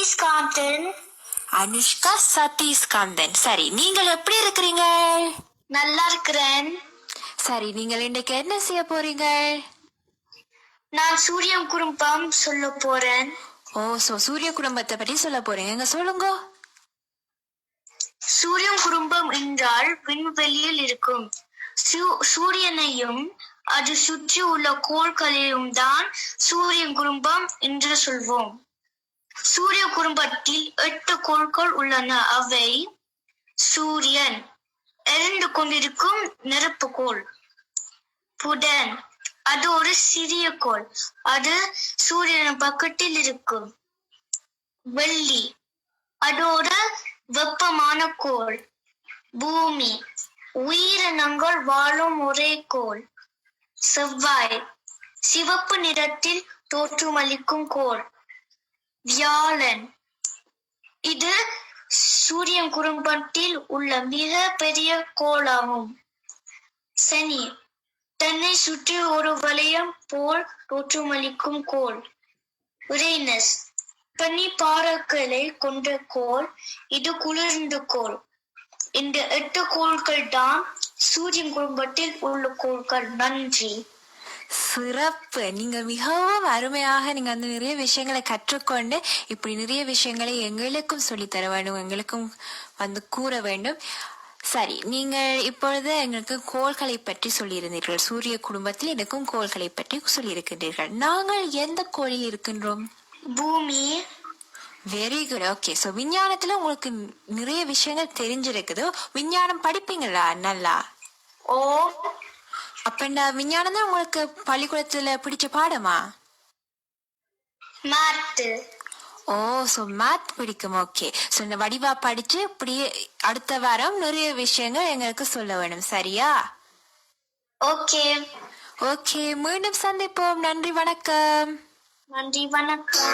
சதீஷ்காந்தன். அனுஷ்கா சதீஷ்காந்தன். சரி, நீங்கள் எப்படி இருக்கிறீங்க? நல்லா இருக்கிறேன். சரி, நீங்கள் இன்னைக்கு என்ன செய்ய போறீங்க? நான் சூரியன் குடும்பம் சொல்ல போறேன். சூரிய குடும்பத்தை பற்றி சொல்ல போறீங்க, சொல்லுங்க. சூரியன் குடும்பம் என்றால் விண்வெளியில் இருக்கும் சூரியனையும் அது சுற்றி உள்ள கோள்களையும் தான் சூரியன் குடும்பம் என்று சொல்வோம். சூரிய குடும்பத்தில் 8 கோள்கள் உள்ளன. அவை: சூரியன், எரிந்து கொண்டிருக்கும் நெருப்பு கோள்; புதன், அது ஒரு சிறிய கோள், அது சூரியன் பக்கத்தில் இருக்கும்; வெள்ளி, அது ஒரு வெப்பமான கோள்; பூமி, உயிரினங்கள் வாழும் ஒரே கோள்; செவ்வாய், சிவப்பு நிறத்தில் தோற்றமளிக்கும் கோள்; வியாழன், இது சூரியன் குடும்பத்தில் உள்ள மிக பெரிய கோளாகும்; சனி, தன்னை சுற்றி ஒரு வளையம் போல் தோற்றமளிக்கும் கோள்; யுரேனஸ், பனிப்பாறைகளை கொண்ட கோள், இது குளிர்ந்த கோள். இந்த 8 கோள்கள் தான் சூரியன் குடும்பத்தில் உள்ள கோள்கள். நன்றி. சிறப்பு. நீங்க மிகவும் அருமையாக நீங்க நிறைய விஷயங்களை கற்றுக்கொண்டு இப்படி நிறைய விஷயங்களை எங்களுக்கும் சொல்லி தர வேண்டும், எங்களுக்கும் கூற வேண்டும். சரி, நீங்கள் இப்பொழுது எங்களுக்கு கோள்களை பற்றி சொல்லியிருந்தீர்கள். சூரிய குடும்பத்தில் எனக்கும் கோள்களை பற்றி சொல்லியிருக்கின்றீர்கள். நாங்கள் எந்த கோளில் இருக்கின்றோம்? பூமி. Very good. ஓகே, ஸோ விஞ்ஞானத்துல உங்களுக்கு நிறைய விஷயங்கள் தெரிஞ்சிருக்குது. விஞ்ஞானம் படிப்பீங்களா நல்லா? ஓ. அப்ப இந்த விஞ்ஞானம் தான் உங்களுக்கு பள்ளிக்கூடத்துல பிடிச்ச பாடமா? மேத். ஸோ மேத் பிடிக்கும். ஓகே, ஸோ இந்த வடிவா படிச்சு இப்படி அடுத்த வாரம் நிறைய விஷயங்கள் எங்களுக்கு சொல்ல வேணும், சரியா? ஓகே. ஓகே, மீண்டும் சந்திப்போம். நன்றி, வணக்கம். நன்றி, வணக்கம்.